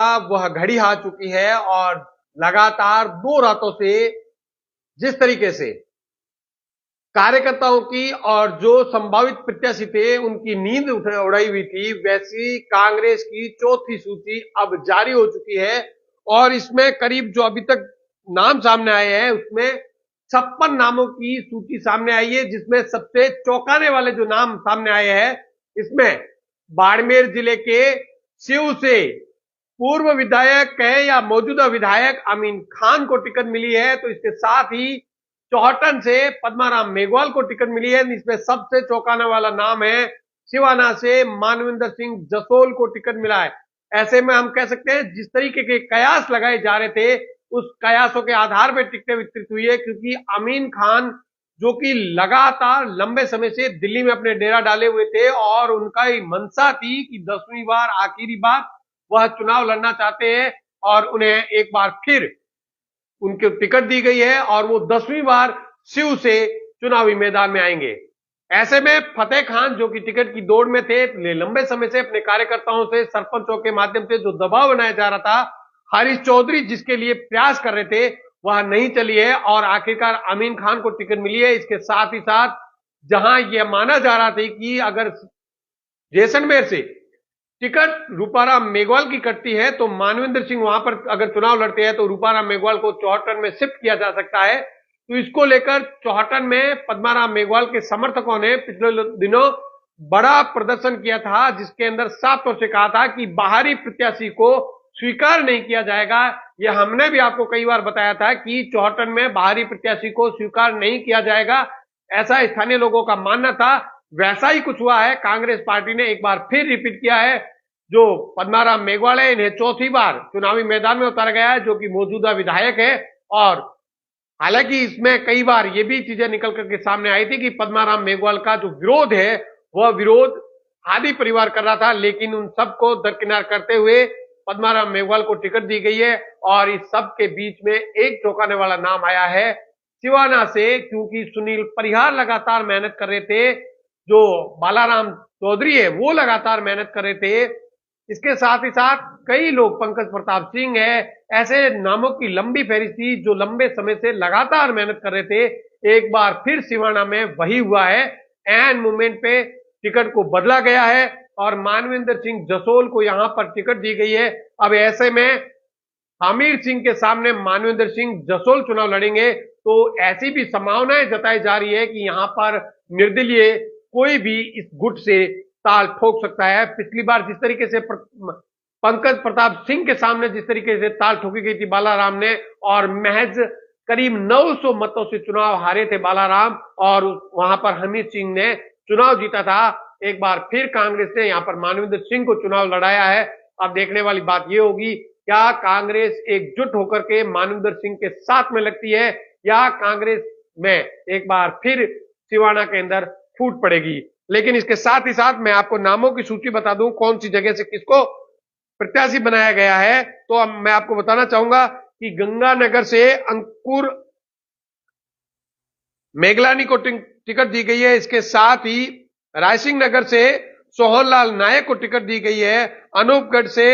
का वह घड़ी आ चुकी है और लगातार 2 रातों से जिस तरीके से कार्यकर्ताओं की और जो संभावित प्रत्याशी थे उनकी नींद उड़ाई हुई थी, वैसी कांग्रेस की चौथी सूची अब जारी हो चुकी है और इसमें करीब जो अभी तक नाम सामने आए हैं उसमें 56 नामों की सूची सामने आई है, जिसमें सबसे चौंकाने वाले जो नाम सामने आए हैं इसमें बाड़मेर जिले के शिव से पूर्व विधायक कहे या मौजूदा विधायक अमीन खान को टिकट मिली है, तो इसके साथ ही चौहटन से पद्माराम मेघवाल को टिकट मिली है। इसमें सबसे चौंकाने वाला नाम है सिवाना से मानविंदर सिंह जसोल को टिकट मिला है। ऐसे में हम कह सकते हैं जिस तरीके के कयास लगाए जा रहे थे उस कयासों के आधार पर टिकटें वितरित हुई है, क्योंकि अमीन खान जो कि लगातार लंबे समय से दिल्ली में अपने डेरा डाले हुए थे और उनका मंशा थी कि 10वीं बार आखिरी बार वह चुनाव लड़ना चाहते हैं और उन्हें एक बार फिर उनकी टिकट दी गई है और वो 10वीं बार शिव से चुनावी मैदान में आएंगे। ऐसे में फतेह खान जो कि टिकट की दौड़ में थे, लंबे समय से अपने कार्यकर्ताओं से सरपंचों के माध्यम से जो दबाव बनाया जा रहा था, हारिस चौधरी जिसके लिए प्रयास कर रहे थे वह नहीं चली है और आखिरकार अमीन खान को टिकट मिली है। इसके साथ ही साथ जहां यह माना जा रहा था कि अगर जैसलमेर से टिकट रूपाराम मेघवाल की कटती है तो मानविंदर सिंह वहां पर अगर चुनाव लड़ते हैं तो रूपाराम मेघवाल को चौहटन में शिफ्ट किया जा सकता है। तो इसको लेकर चौहटन में पद्माराम मेघवाल के समर्थकों ने पिछले दिनों बड़ा प्रदर्शन किया था, जिसके अंदर साफ तौर से कहा था कि बाहरी प्रत्याशी को स्वीकार नहीं किया जाएगा। यह हमने भी आपको कई बार बताया था कि चौहटन में बाहरी प्रत्याशी को स्वीकार नहीं किया जाएगा, ऐसा स्थानीय लोगों का मानना था। वैसा ही कुछ हुआ है। कांग्रेस पार्टी ने एक बार फिर रिपीट किया है। जो पद्माराम मेघवाल है इन्हें चौथी बार चुनावी मैदान में उतारा गया है, जो कि मौजूदा विधायक है। और हालांकि इसमें कई बार ये भी चीजें निकल करके सामने आई थी कि पद्माराम मेघवाल का जो विरोध है वह विरोध हादी परिवार कर रहा था, लेकिन उन सबको दरकिनार करते हुए पद्माराम मेघवाल को टिकट दी गई है। और इस सब के बीच में एक चौंकाने वाला नाम आया है सिवाना से, क्योंकि सुनील परिहार लगातार मेहनत कर रहे थे, जो बालाराम चौधरी है वो लगातार मेहनत कर रहे थे। इसके साथ ही साथ कई लोग, पंकज प्रताप सिंह है, ऐसे नामों की लंबी फहरिस्त थी जो लंबे समय से लगातार मेहनत कर रहे थे। एक बार फिर सिवाना में वही हुआ है, एन मोमेंट पे टिकट को बदला गया है और मानविंदर सिंह जसोल को यहां पर टिकट दी गई है। अब ऐसे में आमिर सिंह के सामने मानविंदर सिंह जसोल चुनाव लड़ेंगे, तो ऐसी भी संभावनाएं जताई जा रही है कि यहां पर निर्दलीय कोई भी इस गुट से ताल ठोक सकता है। पिछली बार जिस तरीके से पंकज प्रताप सिंह के सामने जिस तरीके से ताल ठोकी गई थी बालाराम ने, और महज करीब 900 मतों से चुनाव हारे थे बालाराम और वहां पर हमीर सिंह ने चुनाव जीता था। एक बार फिर कांग्रेस ने यहां पर मानविंदर सिंह को चुनाव लड़ाया है। अब देखने वाली बात यह होगी, क्या कांग्रेस एकजुट होकर के मानविंदर सिंह के साथ में लगती है या कांग्रेस में एक बार फिर सिवाना के अंदर फूट पड़ेगी। लेकिन इसके साथ ही साथ मैं आपको नामों की सूची बता दूं कौन सी जगह से किसको प्रत्याशी बनाया गया है। तो अब मैं आपको बताना चाहूंगा कि गंगानगर से अंकुर मेघलानी को टिकट दी गई है। इसके साथ ही रायसिंह नगर से सोहनलाल नायक को टिकट दी गई है। अनूपगढ़ से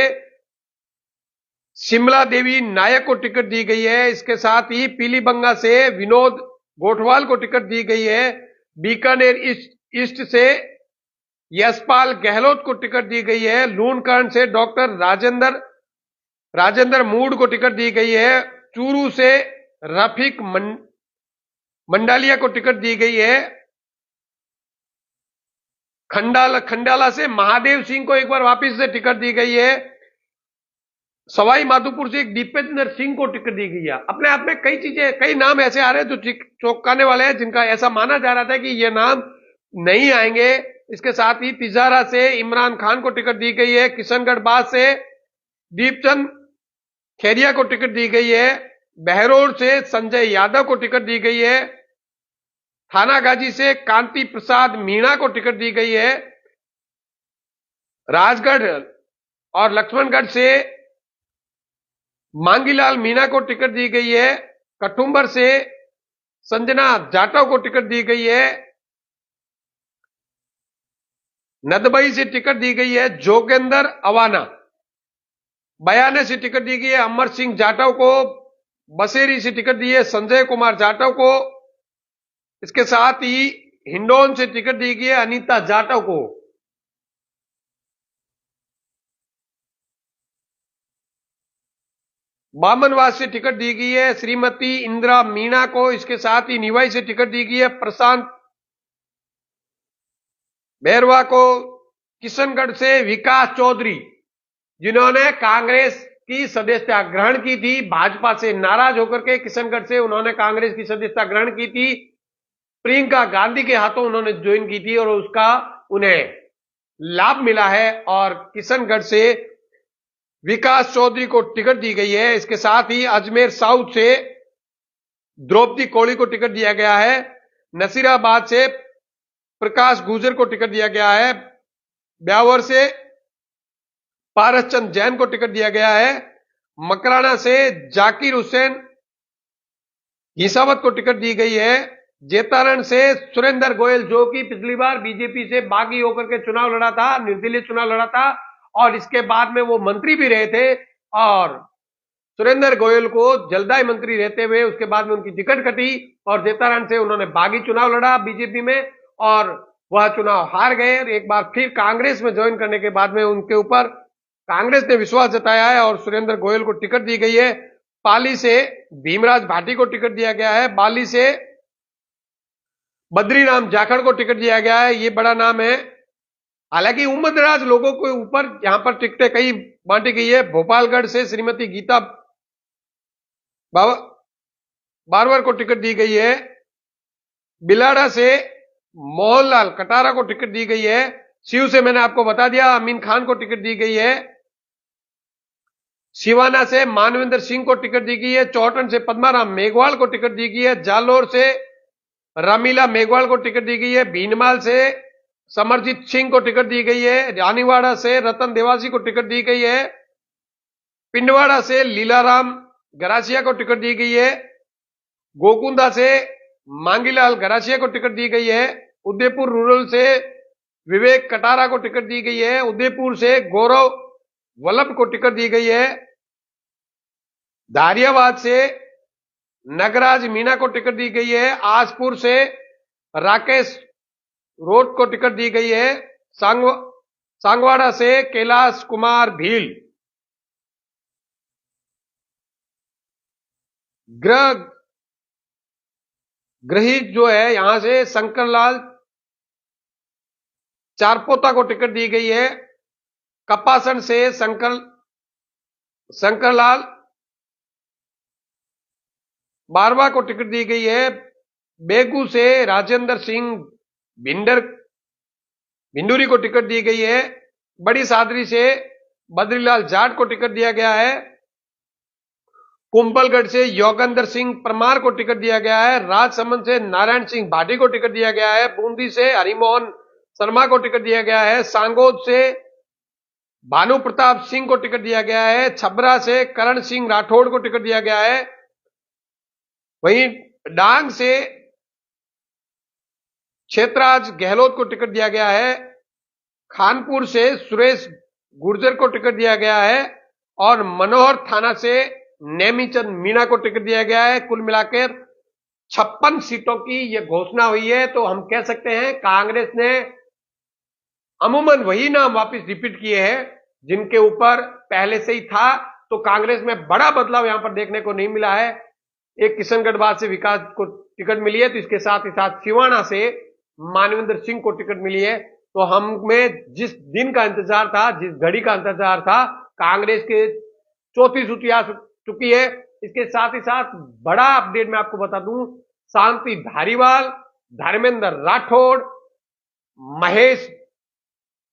शिमला देवी नायक को टिकट दी गई है। इसके साथ ही पीलीबंगा से विनोद गोठवाल को टिकट दी गई है। बीकानेर ईस्ट से यशपाल गहलोत को टिकट दी गई है। लूणकरण से डॉक्टर राजेंद्र मूड को टिकट दी गई है। चूरू से रफीक मंडालिया को टिकट दी गई है। खंडाला से महादेव सिंह को एक बार वापस से टिकट दी गई है। सवाई माधोपुर से एक दीपेंद्र सिंह को टिकट दी गई है। अपने आप में कई नाम ऐसे आ रहे हैं जो चौंकाने वाले हैं, जिनका ऐसा माना जा रहा था कि ये नाम नहीं आएंगे। इसके साथ ही तिजारा से इमरान खान को टिकट दी गई है। किशनगढ़ बाद से दीपचंद खेरिया को टिकट दी गई है। बहरोड से संजय यादव को टिकट दी गई है। थानागाजी से कांति प्रसाद मीणा को टिकट दी गई है। राजगढ़ और लक्ष्मणगढ़ से मांगीलाल मीणा को टिकट दी गई है। कठुम्बर से संजना जाटव को टिकट दी गई है। नदबई से टिकट दी गई है जोगेंद्र अवाना। बयाने से टिकट दी गई है अमर सिंह जाटव को, बसेरी से टिकट दी है संजय कुमार जाटव को, इसके साथ ही हिंडौन से टिकट दी गई है अनीता जाटव को। बामनवास से टिकट दी गई है श्रीमती इंदिरा मीणा को, इसके साथ ही निवाई से टिकट दी गई है प्रशांत बैरवा को, किशनगढ़ से विकास चौधरी जिन्होंने कांग्रेस की सदस्यता ग्रहण की थी, भाजपा से नाराज होकर के किशनगढ़ से उन्होंने कांग्रेस की सदस्यता ग्रहण की थी, प्रियंका गांधी के हाथों उन्होंने ज्वाइन की थी और उसका उन्हें लाभ मिला है और किशनगढ़ से विकास चौधरी को टिकट दी गई है। इसके साथ ही अजमेर साउथ से द्रौपदी कोली को टिकट दिया गया है, नसीराबाद से प्रकाश गुर्जर को टिकट दिया गया है, ब्यावर से पारस चंद जैन को टिकट दिया गया है, मकराना से जाकिर हुसैन हिसावत को टिकट दी गई है, जेतारण से सुरेंद्र गोयल जो कि पिछली बार बीजेपी से बागी होकर के चुनाव लड़ा था, निर्दलीय चुनाव लड़ा था और इसके बाद में वो मंत्री भी रहे थे और सुरेंद्र गोयल को जलदाई मंत्री रहते हुए उसके बाद में उनकी टिकट कटी और जेतारण से उन्होंने बागी चुनाव लड़ा बीजेपी में और वह चुनाव हार गए। एक बार फिर कांग्रेस में ज्वाइन करने के बाद में उनके ऊपर कांग्रेस ने विश्वास जताया है और सुरेंद्र गोयल को टिकट दी गई है। पाली से भीमराज भाटी को टिकट दिया गया है, बाली से बद्रीराम जाखड़ को टिकट दिया गया है, ये बड़ा नाम है। हालांकि उम्रदराज लोगों के ऊपर यहां पर टिकटें कई बांटी गई है। भोपालगढ़ से श्रीमती गीता बारवर को टिकट दी गई है, बिलाड़ा से मोहनलाल कटारा को टिकट दी गई है, शिव से मैंने आपको बता दिया अमीन खान को टिकट दी गई है, सिवाना से मानवेंद्र सिंह को टिकट दी गई है, चौटन से पद्माराम मेघवाल को टिकट दी गई है, जालोर से रामीला मेघवाल को टिकट दी गई है, भीनमाल से समरजीत सिंह को टिकट दी गई है, रानीवाड़ा से रतन देवासी को टिकट दी गई है, पिंडवाड़ा से लीलाराम गरासिया को टिकट दी गई है, गोकुंदा से मांगीलाल गरासिया को टिकट दी गई है, उदयपुर रूरल से विवेक कटारा को टिकट दी गई है, उदयपुर से गौरव वल्लभ को टिकट दी गई है, दारियाबाद से नगराज मीणा को टिकट दी गई है, आजपुर से राकेश रोड को टिकट दी गई है, सांगवाड़ा से कैलाश कुमार भील, ग्रहित जो है यहां से शंकरलाल चारपोता को टिकट दी गई है, कपासन से शंकरलाल बारवा को टिकट दी गई है, बेगू से राजेंद्र सिंह भिंडूरी को टिकट दी गई है, बड़ी सादरी से बद्रीलाल जाट को टिकट दिया गया है, कुंभलगढ़ से योगेंद्र सिंह परमार को टिकट दिया गया है, राजसमंद से नारायण सिंह भाटी को टिकट दिया गया है, बूंदी से हरिमोहन शर्मा को टिकट दिया गया है, सांगोद से भानु प्रताप सिंह को टिकट दिया गया है, छबरा से करण सिंह राठौड़ को टिकट दिया गया है, वहीं डांग से क्षेत्रराज गहलोत को टिकट दिया गया है, खानपुर से सुरेश गुर्जर को टिकट दिया गया है और मनोहर थाना से नेमीचंद मीणा को टिकट दिया गया है। कुल मिलाकर 56 सीटों की यह घोषणा हुई है। तो हम कह सकते हैं कांग्रेस ने अमूमन वही नाम वापस रिपीट किए हैं जिनके ऊपर पहले से ही था। तो कांग्रेस में बड़ा बदलाव यहां पर देखने को नहीं मिला है। एक किशनगढ़ से विकास को टिकट मिली है, तो इसके साथ ही साथ सिवाना से मानवेंद्र सिंह को टिकट मिली है। तो हमें जिस दिन का इंतजार था, जिस घड़ी का इंतजार था, कांग्रेस के चौथी सूची आ चुकी है। इसके साथ ही साथ बड़ा अपडेट मैं आपको बता दूं, शांति धारीवाल, धर्मेंद्र राठौड़, महेश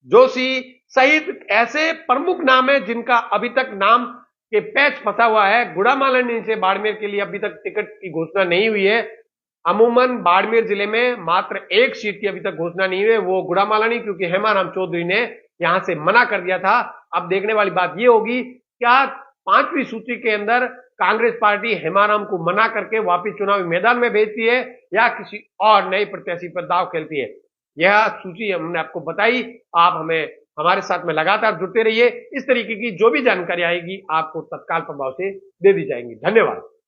जोशी सहित ऐसे प्रमुख नाम है जिनका अभी तक नाम के पैच फंसा हुआ है। गुड़ामालानी से बाड़मेर के लिए अभी तक टिकट की घोषणा नहीं हुई है। अमूमन बाड़मेर जिले में मात्र एक सीट की अभी तक घोषणा नहीं हुई है, वो गुड़ामालानी, क्योंकि हेमाराम चौधरी ने यहां से मना कर दिया था। अब देखने वाली बात यह होगी क्या 5वीं सूची के अंदर कांग्रेस पार्टी हेमाराम को मना करके वापिस चुनावी मैदान में भेजती है या किसी और नए प्रत्याशी पर दाव खेलती है। यह सूची हमने आपको बताई। आप हमें हमारे साथ में लगातार जुड़ते रहिए। इस तरीके की जो भी जानकारी आएगी आपको तत्काल प्रभाव से दे दी जाएंगी। धन्यवाद।